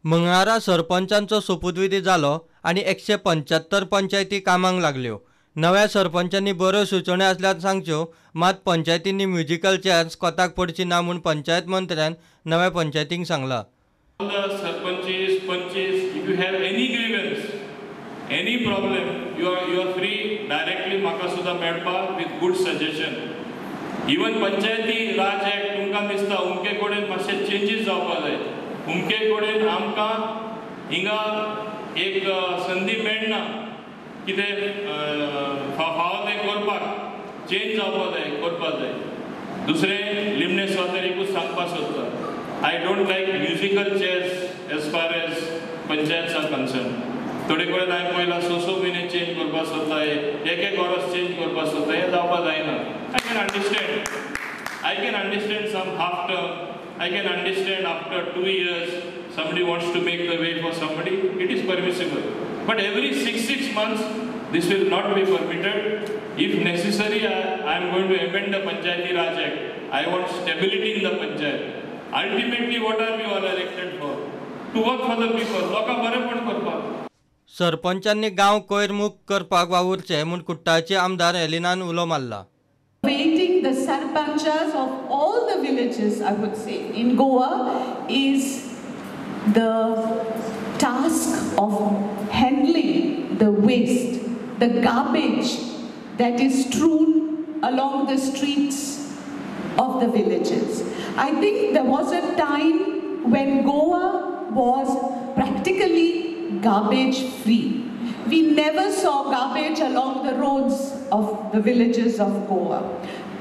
मंगळारा सरपंचांचो सोपूतविधी जालो आणि 175 पंचायती कामाक लागल्यो। नव्या सरपंचांनी बऱ्यो सुचोवण्यो आसल्यार सांगच्यो, मात पंचायतींनी म्युजिकल चेअर्स कोताक पडची ना म्हूण पंचायत मंत्र्यान नव्या पंचायतींक सांगला। Sarpanches, panches, if you have any grievance, any problem, you are free directly म्हाका सुद्धा मेळपाक with good suggestion. Even Panchayati Raj act तुमकां दिसता उमके कडेन मातशे चेंजीस जावपाक जाय। उमके कडेन आमकां हिंगा एक संधी मेळना कितें फावो तें करपाक, चेंज जावपाक जाय, करपाक जाय। दुसरें लिमणे स्वातरीकूच सांगपाक सोदता, I don't like musical chairs as far as panchayats are concerned. थोडे कडेन हांवें पळयलां स म्हयने चेंज करपाक सोदता, एक वर्स चेंज करपाक सोदता, हें जावपाक जायना। I can understand some half term. I can understand after 2 years somebody wants to make the way for somebody, it is permissible. But every 6 months this will not be permitted. If necessary, I am going to amend the Panchayati Raj Act. I want stability in the panchayat. Ultimately, what are we all elected for? To work for the people. लोकां बरेपण करपाक। सरपंचांनी गांव कोयरमुक्त करपाक वावुरचे म्हूण कुट्टाळचे आमदार एलिनान उलो मारला। Waiting the sarpanchas of all the villages, I would say, in Goa is the task of handling the waste, the garbage that is strewn along the streets of the villages. I think there was a time when Goa was practically garbage free. We never saw garbage along the roads of the villages of Goa.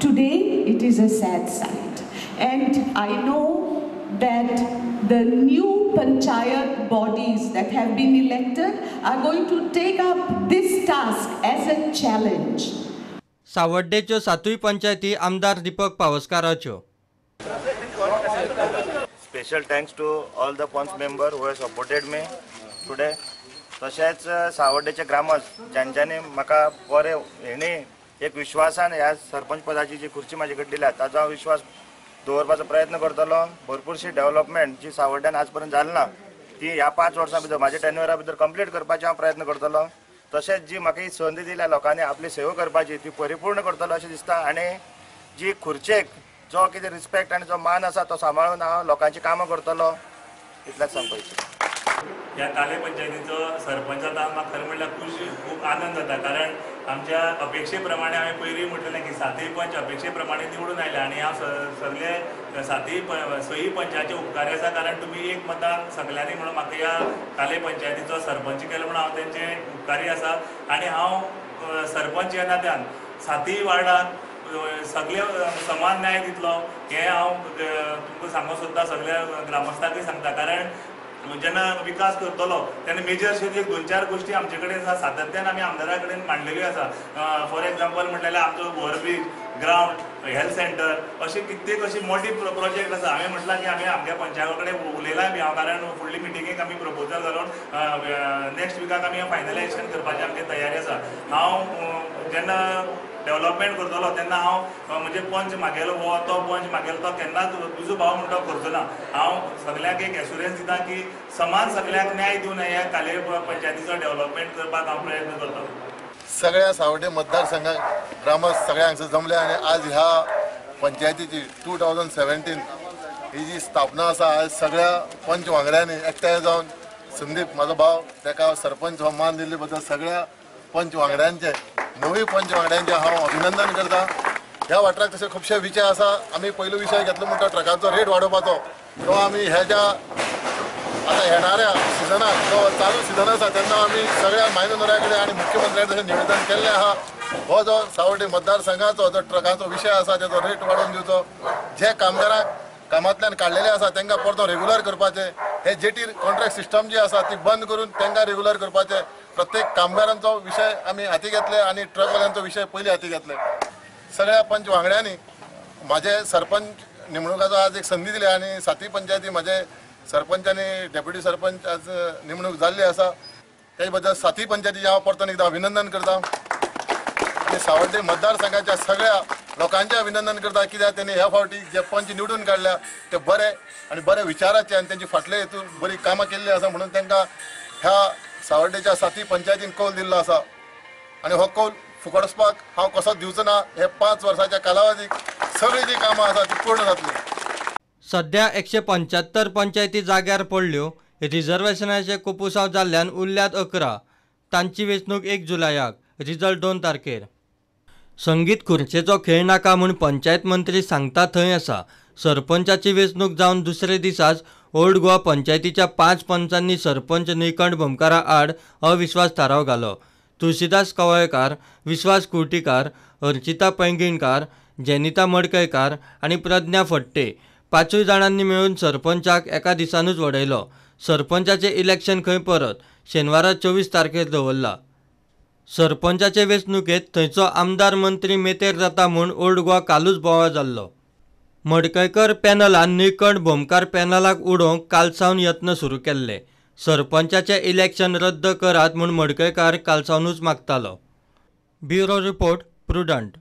Today it is a sad sight, and I know that the new panchayat bodies that have been elected are going to take up this task as a challenge. सावड्डेच्यो 7 पंचायती आमदार Deepak पावसकाराच्यो। Special thanks to all the पंच member who have supported me today. तशेंच सावड्डेचे ग्रामस्थ ज्यांच्यानी म्हाका बरे हेणी एक विश्वासान ह्या सरपंच पदाची जी खुर्ची म्हाजे कडेन दिल्या ताचो हांव विश्वास दवरपाचो प्रयत्न करतलो। भरपूरशी डेव्हलपमेंट जी सावड्ड्यान आज पर्यंत जाली ना ती ह्या 5 वर्सां भितर म्हाज्या टेन्युअरा भितर कंप्लीट करपाचो हांव प्रयत्न करतलो। तशेंच जी म्हाका ही संदी दिल्या लोकांनी आपली सेवा करपाची ती परिपूर्ण करतलो अशें दिसता। आनी जी खुर्चेक जो कितें रिस्पेक्ट आनी जो मान आसा तो सांबाळून हांव लोकांची कामां करतलो, इतलेंच सांगपाचें। ह्या काले पंचायतीचो सरपंच जाता म्हाका खरें म्हणल्यार खूब आनंद जाता, कारण आमच्या अपेक्षे प्रमाणे हांवें पयलीं म्हटलें की 7 पंच अपेक्षे प्रमाणे निवडून आयले आनी हांव सगळे 6 पंचाचे उपकारी आसा, कारण तुमी एक मतान सगल्यांनी म्हणून म्हाका ह्या काले पंचायतीचो सरपंच केलो म्हणून हांव तेंचे उपकारी आसा। आनी हांव सरपंच ह्या नात्यान 7 वार्डांत सगळे समान न्याय दितलो हें हांव तुमकां सांगूंक सोदता, सगळ्या ग्रामस्थांकूय सांगता। कारण जेन्ना विकास करतलो तेन्ना मेजर अशें 2-4 गोश्टी आमचे कडेन आसा, सातत्यान आमी आमदारा कडेन मांडलेल्यो आसा। फॉर एग्जाम्पल म्हटल्यार आमचो ओव्हरब्रीज, ग्रावंड, हेल्थ सेंटर अशे कित्येक अशी मोठी प्रोजेक्ट आसा। हांवें म्हटलां की आमी आमच्या पंचायता कडेन उलयलां बी हांव, कारण फुडली मिटिंगेक आमी प्रपोजल घालून नेक्स्ट विकाक आमी फायनलायजेशन करपाची आमची तयारी आसा। हांव जेन्ना डेव्हलपमेंट करतलो तेन्ना हांव म्हणजे पंच मागेलो हो तो पंच मागेलो तो केन्नाच तुजो भाव म्हणटा करचो ना। हांव सगळ्यांक एक एश्युरन्स दिता की समान सगळ्यांक न्याय दिवन ह्या काले पंचायतीचो डेव्हलपमेंट करपाक हांव प्रयत्न करतलो। सगळ्या सावड्डे मतदारसंघात ग्रामस्थ सगळे हांगसर जमले आनी आज ह्या पंचायतीची 2017 ही जी स्थापना आसा, आज सगळ्या पंच वांगड्यांनी एकठांय जावन संदीप म्हाजो भाव ताका सरपंच हो मान दिल्ले बद्दल सगळ्या पंच वांगड्यांचे, नवी पंच वांगड्यांचे हांव अभिनंदन करता। ह्या वाठाराक तशे खुबशे विशय आसा। आमी पयलो विशय घेतलो म्हणटा ट्रकांचो रेट वाडोवपाचो, तो आमी ह्या आता येणाऱ्या सिजनाक जो चालू सिजन आसा तेन्ना आमी सगळ्या मायनोराया कडेन आनी मुख्यमंत्र्याक तशें निवेदन केल्लें आहा। हो जो सावड्डे मतदारसंघाचो जो ट्रकांचो विशय आसा तेजो रेट वाडोवन दिवचो। जे कामगारांक कामांतल्यान काडलेले आसा तांकां परतो रेगुलर करपाचे, हे जेटी कॉन्ट्रॅक्ट सिस्टम जी आसा ती बंद करून तांकां रेगुलर करपाचे। प्रत्येक कामगारांचो विशय आमी हाती घेतले आनी ट्रकवाल्यांचो विशय पयलीं हाती घेतले। सगळ्या पंच वांगड्यांनी म्हाजे सरपंच नेमणुकाचो आज एक संदी दिली आनी 7 पंचायती म्हाजे सरपंच आनी डेप्युटी सरपंच आज नेमणूक जाल्ली आसा। त्या बद्दल 7 पंचायतीचें हांव परतून एकदां अभिनंदन करता। आनी सावड्डे मतदारसंघाच्या सगळ्या लोकांचे अभिनंदन करता, कित्याक त्यांनी ह्या फावटी जे पंच निवडून काडल्या ते बरे आनी बरे विचाराचे आनी त्यांची फाटले हेतून बरी कामां केल्ली आसा म्हणून तांकां ह्या सावर्डेच्या 7 पंचायतीन कौल दिल्लो आसा आनी हो कौल फुकट वचपाक हांव कसोच दिवचो ना. हे 5 वर्साच्या कालावधीक सगळी जी कामां आसा ती पूर्ण जातली. सध्या 175 पंचायती जाग्यार पडल्यो. रिझर्वेशनाचे कुपुसांव जाल्ल्यान उरल्यात 11. तांची वेंचणूक 1 जुलयाक, रिजल्ट 2 तारखेर. संगीत खुर्चेचो खेळ नाका म्हूण पंचायत मंत्री सांगता थंय आसा. सरपंचाची वेंचणूक जावन दुसरे दिसाच ओल्ड गोवा पंचायतीच्या 5 पंचांनी सरपंच निळकंठ भोमकारा आड अविश्वास थाराव घालो. तुळशीदास कवळेकार, विश्वास कुर्टीकार, अर्चिता पैंगीणकार, जेनिता मडकयकार आनी प्रज्ञा फडटे 5 जाणांनी मेळून सरपंचाक एका दिसानूच वडयलो. सरपंचाचे इलेक्शन खंय परत शेनवारा 24 तारखेर दवरला. सरपंचाचे वेंचणुकेंत थंयचो आमदार मंत्री मेतेर जाता म्हूण ओल्ड गोवा कालूच बोवाळ जाल्लो. मडकयकर पॅनलान निळकंठ भोमकार पॅनलाक उडोवंक कालसावन यत्न सुरू केल्ले. सरपंचाचे इलेक्शन रद्द करात म्हूण मडकयकार कालसावनूच मागतालो. Bureau report, prudent.